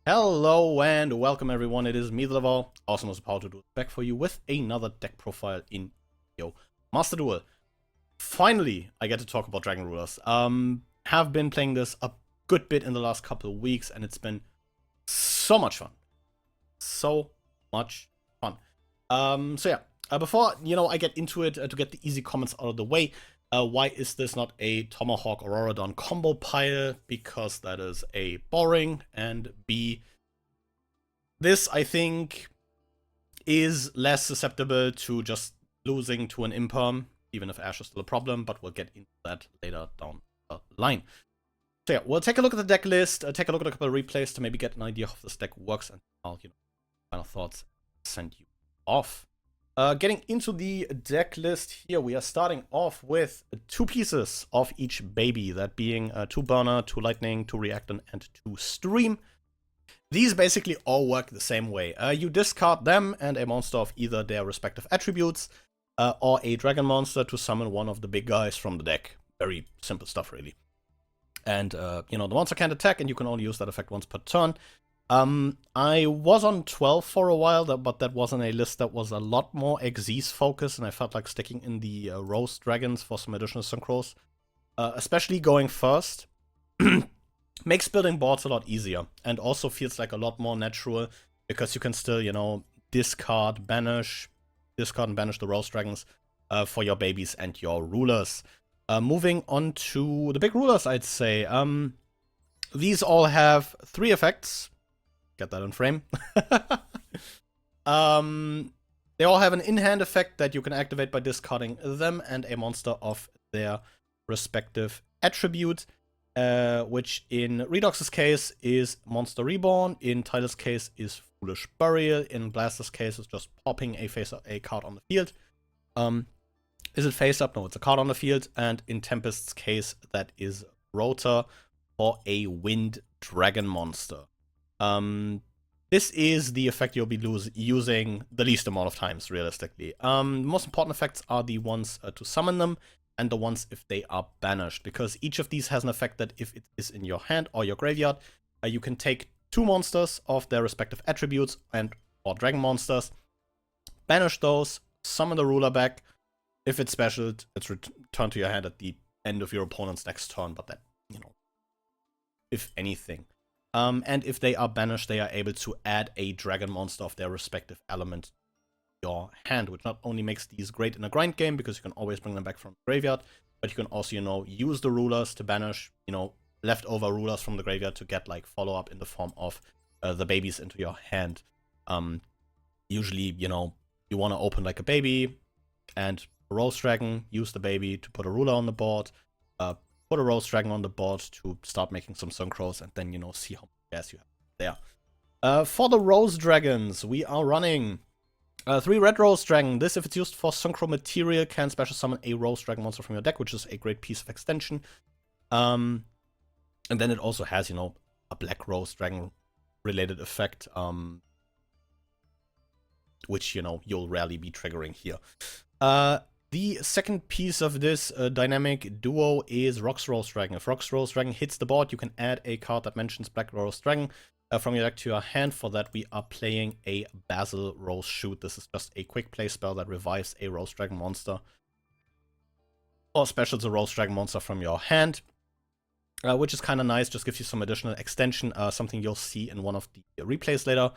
Hello and welcome everyone, it is me, the Level, also known as Power to Duel, back for you with another deck profile in Master Duel. Finally, I get to talk about Dragon Rulers. Have been playing this a good bit in the last couple of weeks and it's been so much fun. So much fun. Before, I get into it, to get the easy comments out of the way, why is this not a Tomahawk Auroradon combo pile? Because that is A, boring, and B, this, I think, is less susceptible to just losing to an imperm, even if Ash is still a problem, but we'll get into that later down the line. So yeah, we'll take a look at the deck list, take a look at a couple of replays to maybe get an idea of how this deck works, and I'll, final thoughts send you off. Getting into the deck list here, we are starting off with 2 pieces of each baby, that being 2 burner, 2 lightning, 2 reactant, and 2 stream. These basically all work the same way. You discard them and a monster of either their respective attributes, or a dragon monster to summon one of the big guys from the deck. Very simple stuff, really. And, the monster can't attack, and you can only use that effect once per turn. I was on 12 for a while, but that was on a list that was a lot more Xyz focused, and I felt like sticking in the Rose Dragons for some additional synchros. Especially going first makes building boards a lot easier, and also feels like a lot more natural, because you can still, discard and banish the Rose Dragons for your babies and your rulers. Moving on to the big rulers, I'd say. These all have 3 effects. Get that in frame. They all have an in-hand effect that you can activate by discarding them and a monster of their respective attribute, which in Redox's case is Monster Reborn, in Tyler's case is Foolish Burial, in Blaster's case is just popping a card on the field. Is it face up? No, it's a card on the field, and in Tempest's case that is Rotor for a Wind Dragon monster. This is the effect you'll be using the least amount of times, realistically. The most important effects are the ones to summon them, and the ones if they are banished, because each of these has an effect that if it is in your hand or your graveyard, you can take 2 monsters of their respective attributes or dragon monsters, banish those, summon the ruler back. If it's specialed, it's returned to your hand at the end of your opponent's next turn, but that, if anything. And if they are banished, they are able to add a dragon monster of their respective element to your hand, which not only makes these great in a grind game, because you can always bring them back from the graveyard, but you can also, use the rulers to banish, leftover rulers from the graveyard to get, like, follow-up in the form of the babies into your hand. Usually, you want to open, like, a baby, and a Rose Dragon, use the baby to put a ruler on the board, put a Rose Dragon on the board to start making some synchros, and then, see how much gas you have there. For the Rose Dragons, we are running 3 Red Rose Dragon. This, if it's used for synchro material, can special summon a Rose Dragon monster from your deck, which is a great piece of extension. And then it also has, a Black Rose Dragon related effect, which, you'll rarely be triggering here. The second piece of this dynamic duo is Rox Rose Dragon. If Rox Rose Dragon hits the board, you can add a card that mentions Black Rose Dragon from your deck to your hand. For that, we are playing a Basil Rose Shoot. This is just a quick play spell that revives a Rose Dragon monster, or specials a Rose Dragon monster from your hand, which is kind of nice. Just gives you some additional extension, something you'll see in one of the replays later.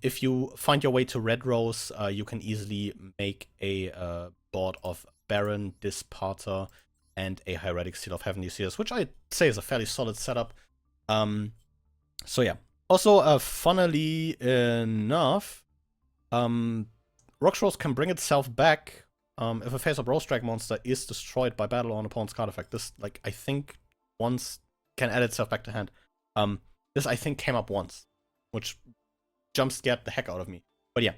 If you find your way to Red Rose, you can easily make a board of Baron, Disparter, and a Hieratic Seal of Heavenly Seers, which I'd say is a fairly solid setup. So yeah. Also, funnily enough, Rox Rose can bring itself back if a face-up Rose Dragon monster is destroyed by battle or an opponent's card effect. This, I think once can add itself back to hand. This, I think, came up once, which jump scared the heck out of me. But yeah.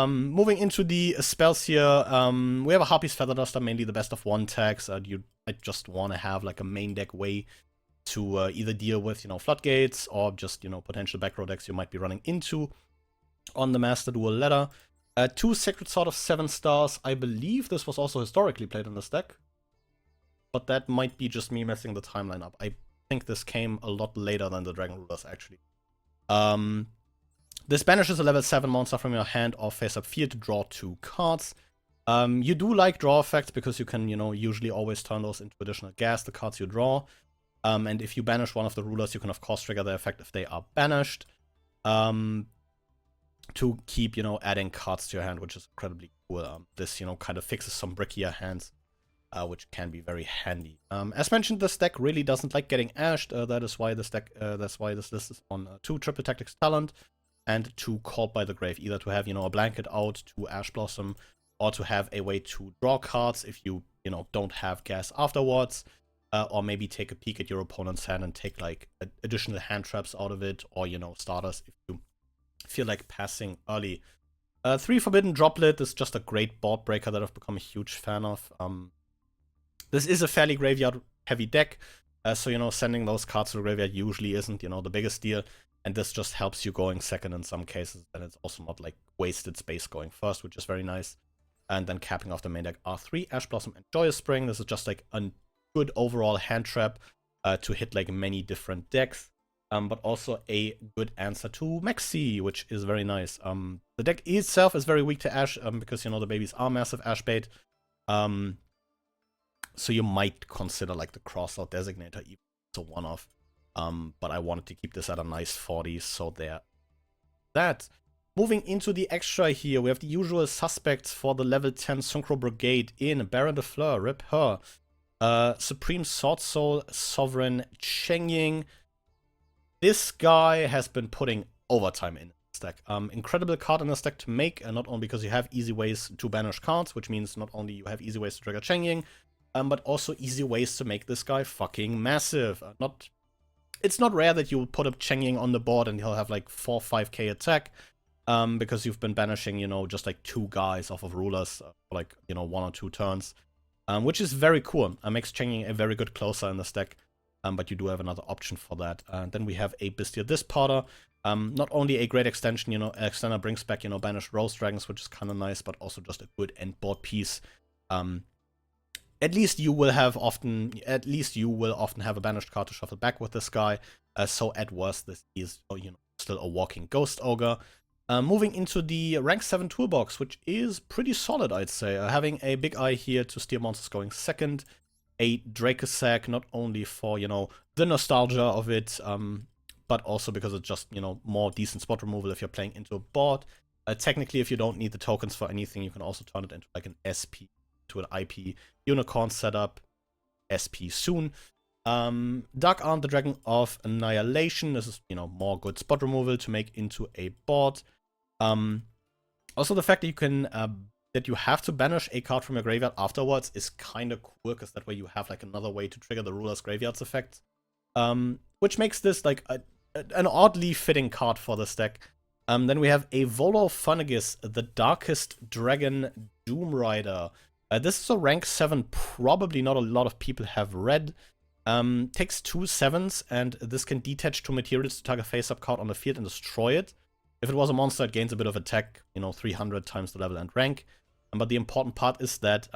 Moving into the spells here, we have a Harpy's Feather Duster, mainly the best of 1 tags. I just want to have like a main deck way to either deal with, floodgates, or just, potential back row decks you might be running into on the Master Duel ladder. 2 Sacred Sword of 7 stars. I believe this was also historically played in this deck, but that might be just me messing the timeline up. I think this came a lot later than the Dragon Rulers, actually. This banishes a level 7 monster from your hand or face-up field to draw 2 cards. You do like draw effects because you can, usually always turn those into additional gas, the cards you draw. And if you banish one of the rulers, you can of course trigger the effect if they are banished. To keep, adding cards to your hand, which is incredibly cool. This, kind of fixes some brickier hands, which can be very handy. As mentioned, this deck really doesn't like getting ashed. That is why this list is on 2 Triple Tactics Talent and 2 Called by the Grave, either to have, a blanket out to Ash Blossom, or to have a way to draw cards if you, don't have gas afterwards, or maybe take a peek at your opponent's hand and take, like, additional hand traps out of it, or, starters if you feel like passing early. 3 Forbidden Droplet is just a great board breaker that I've become a huge fan of. This is a fairly graveyard-heavy deck, so, sending those cards to the graveyard usually isn't, the biggest deal. And this just helps you going second in some cases, and it's also not, like, wasted space going first, which is very nice. And then capping off the main deck are 3 Ash Blossom and Joyous Spring. This is just, like, a good overall hand trap to hit, like, many different decks. But also a good answer to Maxi, which is very nice. The deck itself is very weak to Ash, because, the babies are massive Ash bait. So you might consider, like, the Crossout Designator even as a one-off. But I wanted to keep this at a nice 40, so there. That. Moving into the extra here, we have the usual suspects for the level 10 Synchro Brigade in Baron de Fleur, rip her. Supreme Sword Soul, Sovereign Chengying. This guy has been putting overtime in this deck. Incredible card in this deck to make, not only because you have easy ways to banish cards, which means not only you have easy ways to trigger Chengying, but also easy ways to make this guy fucking massive. It's not rare that you put up Chengying on the board and he'll have like 4 or 5k attack, because you've been banishing, just like 2 guys off of rulers for like, 1 or 2 turns, which is very cool. Makes Chengying a very good closer in this deck. But you do have another option for that. Then we have a Bestial Disparter. Not only a great extension, Extender brings back, banished Rose Dragons, which is kind of nice, but also just a good end board piece. At least you will often have a banished card to shuffle back with this guy. So at worst, this is, still a walking Ghost Ogre. Moving into the rank 7 toolbox, which is pretty solid, I'd say. Having a Big Eye here to steer monsters going second. A Dracosac, not only for, the nostalgia of it, but also because it's just, more decent spot removal if you're playing into a board. Technically, if you don't need the tokens for anything, you can also turn it into like an SP to an IP Unicorn setup. SP soon. Dark Arm, the Dragon of Annihilation. This is, more good spot removal to make into a board. Also, the fact that you can that you have to banish a card from your graveyard afterwards is kind of cool, because that way you have like another way to trigger the ruler's graveyards effect, which makes this like an oddly fitting card for this deck. Then we have a Volo Funagus, the Darkest Dragon Doom Rider. This is a rank 7, probably not a lot of people have read. Takes 2 7s, and this can detach 2 materials to target a face-up card on the field and destroy it. If it was a monster, it gains a bit of attack, 300 times the level and rank. But the important part is that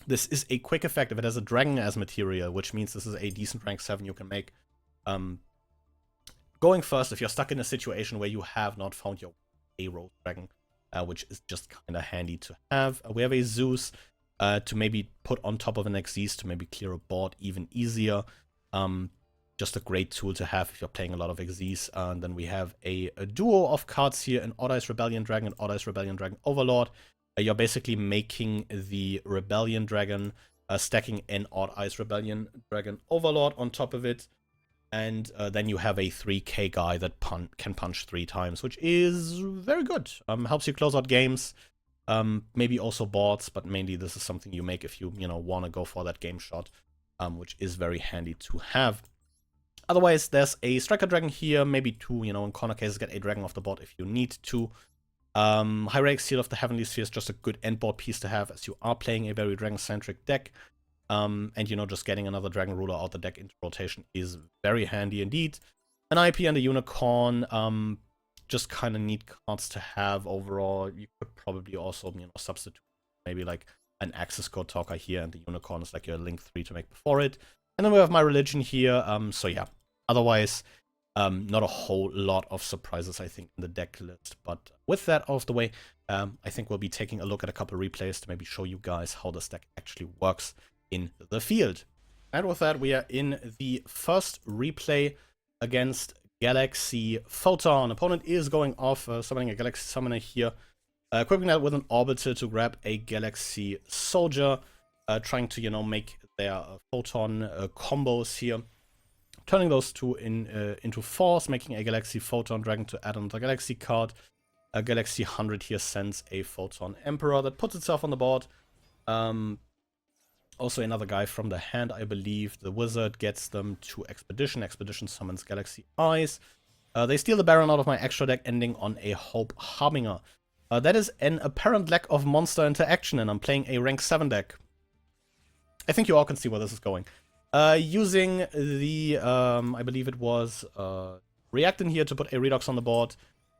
this is a quick effect if it has a dragon as material, which means this is a decent rank 7 you can make. Going first, if you're stuck in a situation where you have not found your a Rose Dragon, which is just kind of handy to have. We have a Zeus to maybe put on top of an Xyz to maybe clear a board even easier. Just a great tool to have if you're playing a lot of Xyz. And then we have a duo of cards here, an Odd Eyes Rebellion Dragon and Odd Eyes Rebellion Dragon Overlord. You're basically making the Rebellion Dragon, stacking an Odd Eyes Rebellion Dragon Overlord on top of it. And then you have a 3k guy that can punch 3 times, which is very good. Helps you close out games, maybe also boards, but mainly this is something you make if you, want to go for that game shot, which is very handy to have. Otherwise, there's a Striker Dragon here, maybe 2, in corner cases, get a dragon off the board if you need to. Hierarchic Seal of the Heavenly Sphere is just a good end board piece to have as you are playing a very dragon-centric deck. And, just getting another Dragon Ruler out the deck into rotation is very handy indeed. An IP and a Unicorn, just kind of neat cards to have overall. You could probably also, substitute maybe like an Access Code Talker here, and the Unicorn is like your Link 3 to make before it. And then we have My Religion here, so yeah. Otherwise, Not a whole lot of surprises, I think, in the deck list. But with that out of the way, I think we'll be taking a look at a couple replays to maybe show you guys how this deck actually works in the field. And with that, we are in the first replay against Galaxy Photon. Opponent is going off, summoning a Galaxy Summoner here, equipping that with an Orbital to grab a Galaxy Soldier, trying to, you know, make their Photon combos here. Turning those two into force, making a Galaxy Photon Dragon to add another Galaxy card. A Galaxy 100 here sends a Photon Emperor that puts itself on the board. Also another guy from the hand, I believe. The Wizard gets them to Expedition. Expedition summons Galaxy Eyes. They steal the Baron out of my extra deck, ending on a Hope Harbinger. That is an apparent lack of monster interaction, and I'm playing a rank 7 deck. I think you all can see where this is going. Using the, I believe it was React in here to put a Redox on the board.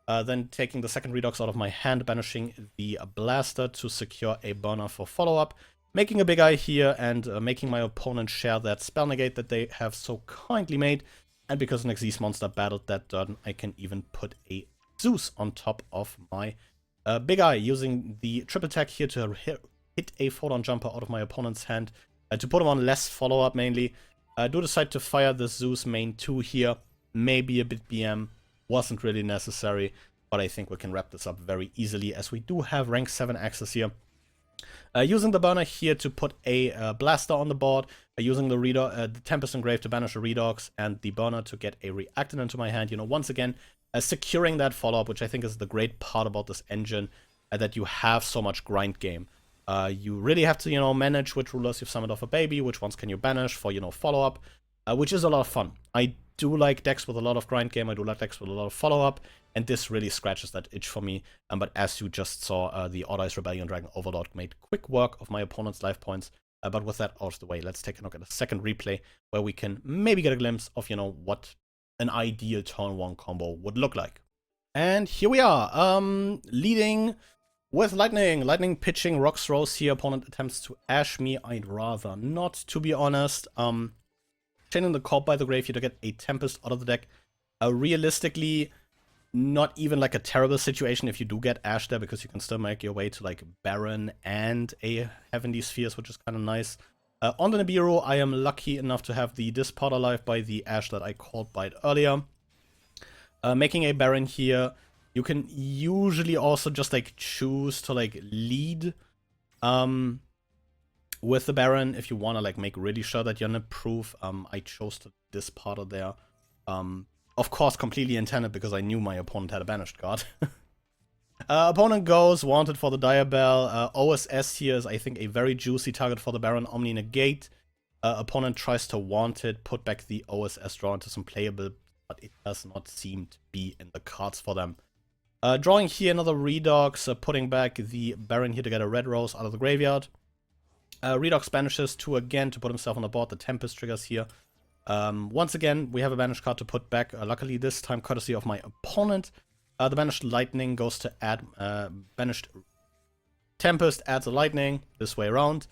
Then taking the second Redox out of my hand, banishing the Blaster to secure a burner for follow-up. Making a big eye here and making my opponent share that spell negate that they have so kindly made. And because an Xyz monster battled that turn, I can even put a Zeus on top of my big eye. Using the triple attack here to hit a Photon Jumper out of my opponent's hand. To put him on less follow-up mainly. Do decide to fire the Zeus main 2 here. Maybe a bit BM. Wasn't really necessary. But I think we can wrap this up very easily as we do have rank 7 access here. Using the burner here to put a Blaster on the board. Using the Tempest Engrave to banish a Redox. And the burner to get a Reactant into my hand. You know, once again, securing that follow-up, which I think is the great part about this engine. That you have so much grind game. You really have to, you know, manage which rulers you've summoned off a baby, which ones can you banish for, you know, follow-up, which is a lot of fun. I do like decks with a lot of grind game, I do like decks with a lot of follow-up, and this really scratches that itch for me. But as you just saw, the Odd Eyes Rebellion Dragon Overlord made quick work of my opponent's life points. But with that out of the way, let's take a look at a second replay, where we can maybe get a glimpse of, you know, what an ideal turn 1 combo would look like. And here we are, leading with Lightning. Lightning pitching Rocks Rose here. Opponent attempts to Ash me. I'd rather not, to be honest. Chaining the Corp by the grave here to get a Tempest out of the deck. Realistically, not even like a terrible situation if you do get Ash there, because you can still make your way to like Baron and a Heavenly Spheres, which is kind of nice. On the Nibiru, I am lucky enough to have the Dispart alive by the Ash that I called by it earlier. Making a Baron here. You can usually also just like choose to like lead with the Baron if you want to like make really sure that you're not proof. I chose to Dispart of there. Of course, completely intended because I knew my opponent had a banished card. Opponent goes, wanted for the Diabell. OSS here is, I think, a very juicy target for the Baron. Omni negate. Opponent tries to want it, put back the OSS draw into some playable, but it does not seem to be in the cards for them. Drawing here another Redox, putting back the Baron here to get a Red Rose out of the graveyard. Redox banishes 2 again to put himself on the board. The Tempest triggers here. Once again, we have a banished card to put back. Luckily, this time, courtesy of my opponent. The banished Lightning goes to add banished Tempest, adds a Lightning this way around.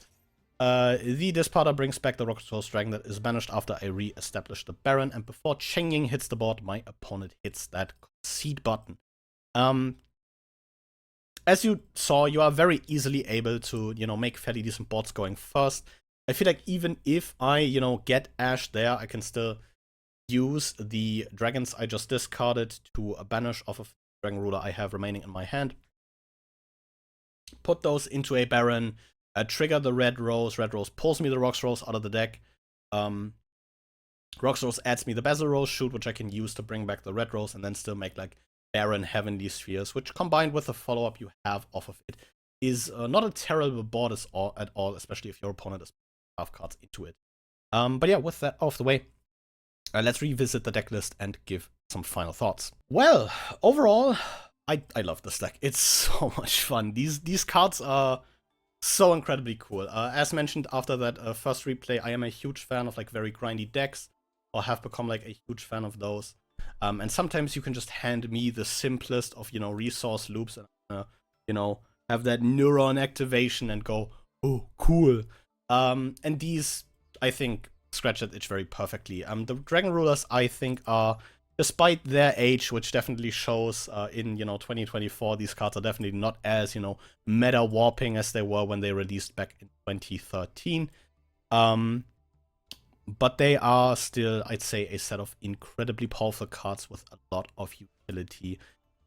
The Disparter brings back the Rocket Rose Dragon that is banished after I re-establish the Baron. And before Cheng-Ying hits the board, my opponent hits that concede button. As you saw, you are very easily able to, you know, make fairly decent boards going first. I feel like even if I, you know, get Ash there, I can still use the dragons I just discarded to banish off of the Dragon Ruler I have remaining in my hand. Put those into a Baron, trigger the Red Rose. Red Rose pulls me the Rocks Rose out of the deck. Rocks Rose adds me the Basil Rose shoot, which I can use to bring back the Red Rose and then still make like Baron Heavenly Spheres, which combined with the follow-up you have off of it is not a terrible board at all, especially if your opponent is 12 cards into it. But yeah, with that out of the way, let's revisit the deck list and give some final thoughts. Well, overall, I love this deck. It's so much fun. These cards are so incredibly cool. As mentioned after that first replay, I am a huge fan of like very grindy decks, or have become like a huge fan of those. And sometimes you can just hand me the simplest of, you know, resource loops and, you know, have that neuron activation and go, oh, cool. And these, I think, scratch that itch very perfectly. The Dragon Rulers, I think, are despite their age, which definitely shows in, 2024, these cards are definitely not as, meta warping as they were when they released back in 2013. But they are still, I'd say, a set of incredibly powerful cards with a lot of utility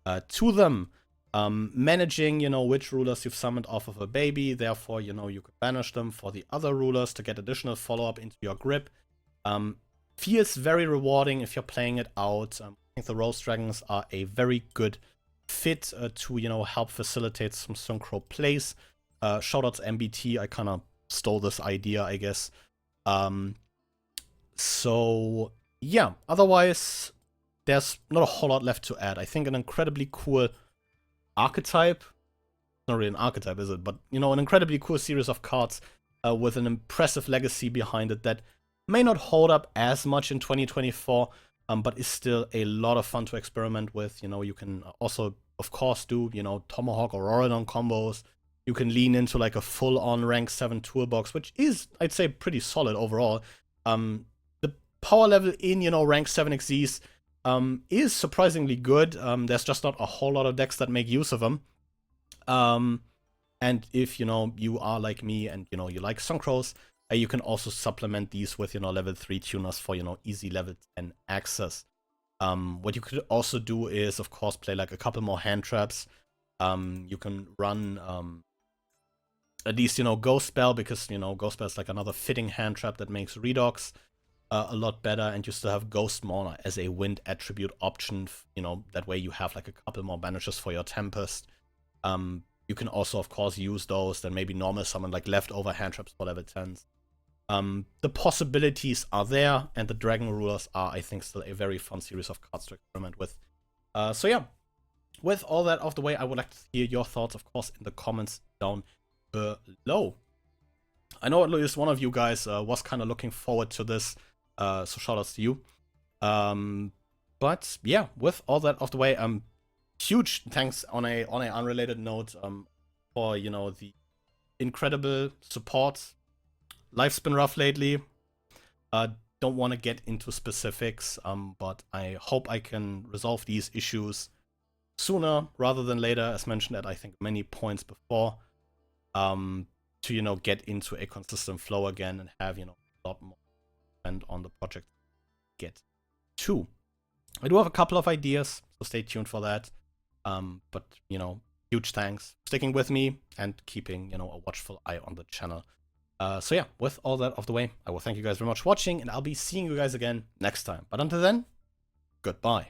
to them. Managing, which rulers you've summoned off of a baby, therefore, you could banish them for the other rulers to get additional follow-up into your grip. Feels very rewarding if you're playing it out. I think the Rose Dragons are a very good fit to, help facilitate some Synchro plays. Shoutouts MBT, I kind of stole this idea, I guess. So, yeah, otherwise, there's not a whole lot left to add. I think an incredibly cool archetype. It's not really an archetype, is it? But, an incredibly cool series of cards with an impressive legacy behind it that may not hold up as much in 2024, but is still a lot of fun to experiment with. You can also, of course, do, Tomahawk or Roradon combos. You can lean into like a full-on rank 7 toolbox, which is, I'd say, pretty solid overall. The power level in, rank 7 XZs is surprisingly good. There's just not a whole lot of decks that make use of them. And if, you are like me and, you like Synchros, you can also supplement these with, level 3 tuners for, easy level 10 access. What you could also do is, of course, play like a couple more hand traps. You can run at least, Ghost Spell, because, Ghost Spell is like another fitting hand trap that makes Redox a lot better, and you still have Ghost Mourner as a wind attribute option. That way you have like a couple more banishes for your Tempest. You can also, of course, use those, then maybe normal summon like leftover hand traps for level 10s. The possibilities are there, and the Dragon Rulers are, I think, still a very fun series of cards to experiment with. So yeah, with all that out of the way, I would like to hear your thoughts, of course, in the comments down below. I know at least one of you guys was kind of looking forward to this, so shoutouts to you. But yeah, with all that out of the way, huge thanks on a unrelated note for the incredible support. Life's been rough lately. Don't want to get into specifics, but I hope I can resolve these issues sooner rather than later, as mentioned at I think many points before, to get into a consistent flow again and have a lot more spend on the project get to. I do have a couple of ideas, so stay tuned for that. But huge thanks for sticking with me and keeping a watchful eye on the channel. So yeah, with all that out of the way, I will thank you guys very much for watching, and I'll be seeing you guys again next time. But until then, goodbye.